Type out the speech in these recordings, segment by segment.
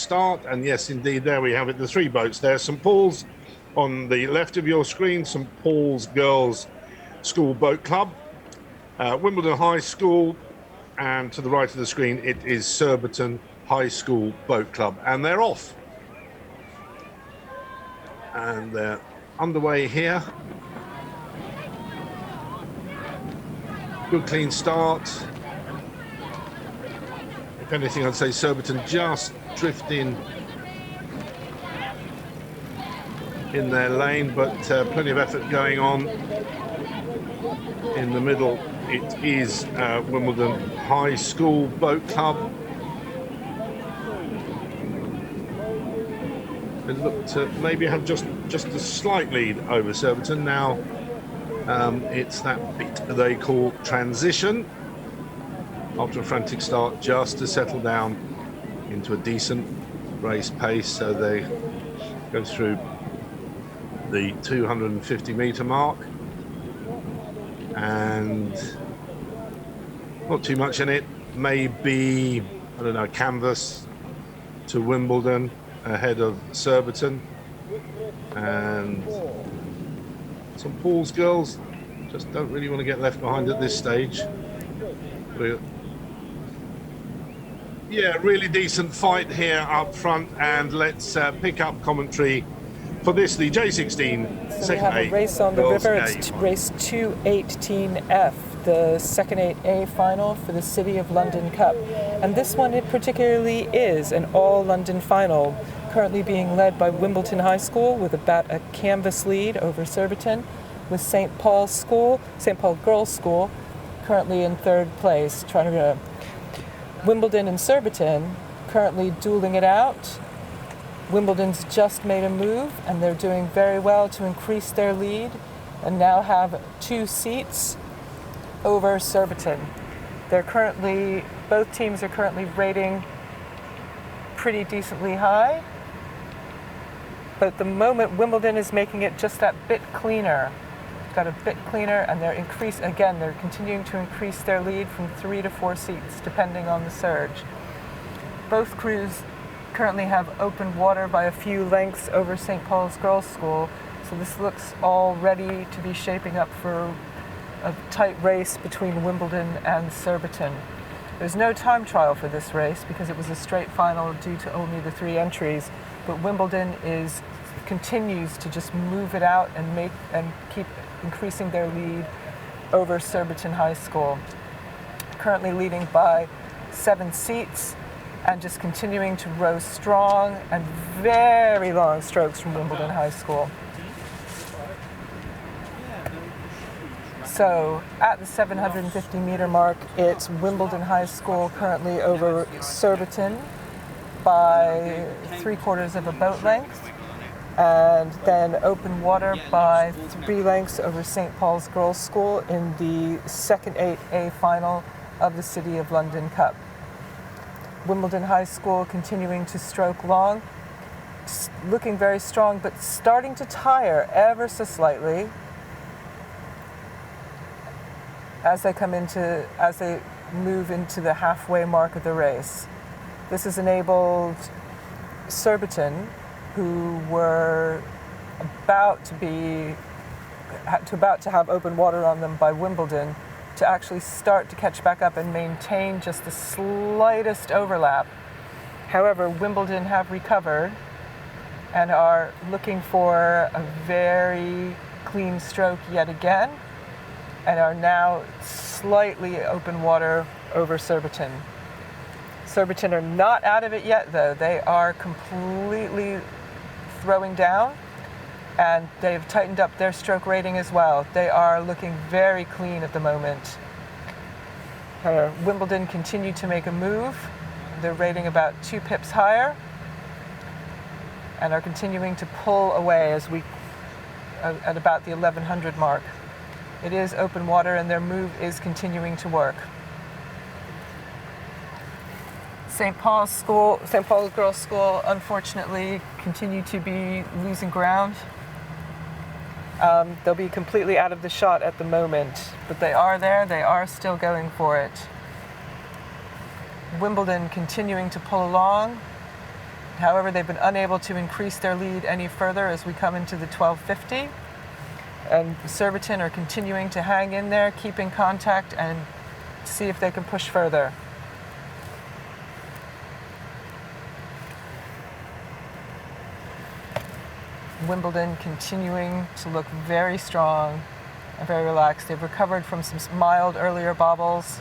start. And yes, indeed, there we have it, the three boats there. St Paul's on the left of your screen, St Paul's Girls School Boat Club, Wimbledon High School, and to the right of the screen, it is Surbiton High School Boat Club, and they're off. And they're underway here. Good clean start. If anything, I'd say Surbiton just drifting in their lane, but plenty of effort going on. In the middle, it is Wimbledon High School Boat Club. They look to maybe have just a slight lead over Surbiton. Now it's that bit they call transition. After a frantic start, just to settle down into a decent race pace. So they go through the 250-meter mark, and not too much in it. Maybe, I don't know, canvas to Wimbledon ahead of Surbiton. And St Paul's girls just don't really want to get left behind at this stage. Yeah, really decent fight here up front, and let's pick up commentary for this, the J16 so second we have a race on the river. It's race 218F, the second 8A final for the City of London Cup. And this one, it particularly is an all-London final, currently being led by Wimbledon High School with about a canvas lead over Surbiton, with St Paul Girls School, currently in third place, trying to Wimbledon and Surbiton currently dueling it out. Wimbledon's just made a move, and they're doing very well to increase their lead and now have 2 seats over Surbiton. Both teams are currently rating pretty decently high, but at the moment Wimbledon is making it just that bit cleaner. Got a bit cleaner, and they're continuing to increase their lead from 3 to 4 seats depending on the surge. Both crews currently have open water by a few lengths over St Paul's Girls School, so this looks all ready to be shaping up for a tight race between Wimbledon and Surbiton. There's no time trial for this race because it was a straight final due to only the 3 entries, but Wimbledon continues to just move it out and keep increasing their lead over Surbiton High School. Currently leading by 7 seats and just continuing to row strong, and very long strokes from Wimbledon High School. So at the 750-meter mark, it's Wimbledon High School currently over Surbiton by 3/4 of a boat length, and then open water by 3 lengths over St Paul's Girls School in the second 8A final of the City of London Cup. Wimbledon High School continuing to stroke long, looking very strong, but starting to tire ever so slightly as they move into the halfway mark of the race. This has enabled Surbiton, who were about to have open water on them by Wimbledon, to actually start to catch back up and maintain just the slightest overlap. However, Wimbledon have recovered and are looking for a very clean stroke yet again, and are now slightly open water over Surbiton. Surbiton are not out of it yet, though. They are completely throwing down, and they've tightened up their stroke rating as well. They are looking very clean at the moment. Wimbledon continue to make a move. They're rating about 2 pips higher and are continuing to pull away at about the 1100 mark. It is open water, and their move is continuing to work. St Paul's Girls School, unfortunately, continue to be losing ground. They'll be completely out of the shot at the moment, but they are there. They are still going for it. Wimbledon continuing to pull along, However, they've been unable to increase their lead any further as we come into the 1250. And Surbiton are continuing to hang in there, keeping contact, and see if they can push further. Wimbledon continuing to look very strong and very relaxed. They've recovered from some mild earlier bobbles.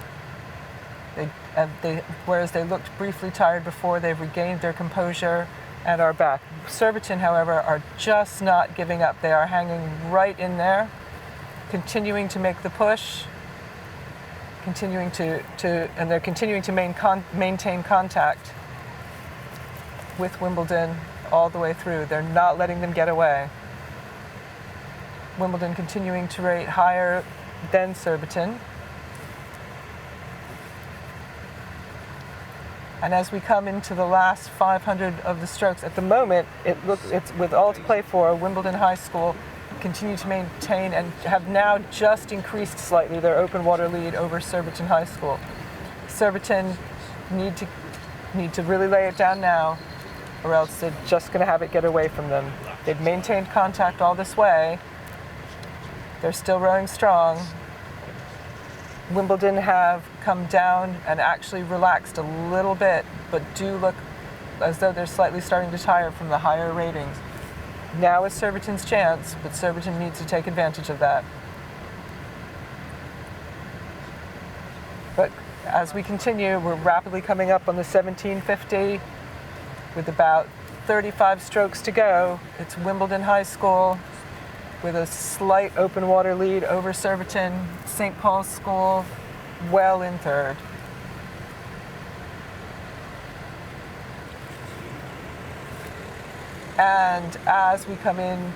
Whereas they looked briefly tired before, they've regained their composure and are back. Surbiton, however, are just not giving up. They are hanging right in there, continuing to make the push, and they're continuing to maintain contact with Wimbledon all the way through. They're not letting them get away. Wimbledon continuing to rate higher than Surbiton. And as we come into the last 500 of the strokes, at the moment, it's with all to play for. Wimbledon High School continue to maintain and have now just increased slightly their open water lead over Surbiton High School. Surbiton need to really lay it down now, or else they're just going to have it get away from them. They've maintained contact all this way. They're still rowing strong. Wimbledon have come down and actually relaxed a little bit, but do look as though they're slightly starting to tire from the higher ratings. Now is Surbiton's chance, but Surbiton needs to take advantage of that. But as we continue, we're rapidly coming up on the 1750 with about 35 strokes to go. It's Wimbledon High School with a slight open water lead over Surbiton. St. Paul's School well in third. And as we come in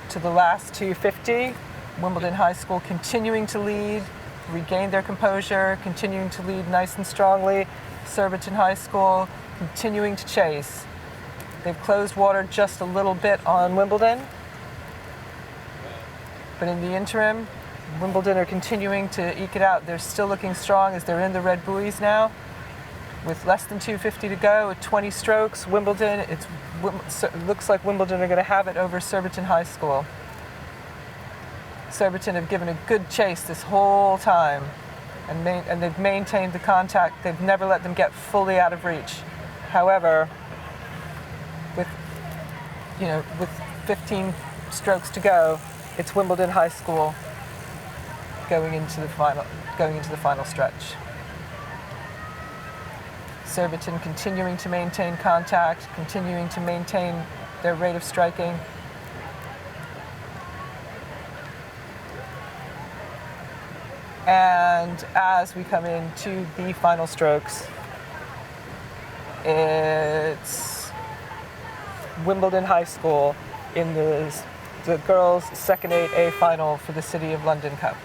to the last 250, Wimbledon High School continuing to lead, regain their composure, continuing to lead nice and strongly. Surbiton High School continuing to chase. They've closed water just a little bit on Wimbledon. But in the interim, Wimbledon are continuing to eke it out. They're still looking strong as they're in the red buoys now. With less than 250 to go, at 20 strokes, Wimbledon, it looks like Wimbledon are going to have it over Surbiton High School. Surbiton have given a good chase this whole time, and they've maintained the contact. They've never let them get fully out of reach. However, with 15 strokes to go, it's Wimbledon High School going into the final stretch. Surbiton continuing to maintain contact, continuing to maintain their rate of striking. And as we come into the final strokes, it's Wimbledon High School in the girls' second 8A final for the City of London Cup.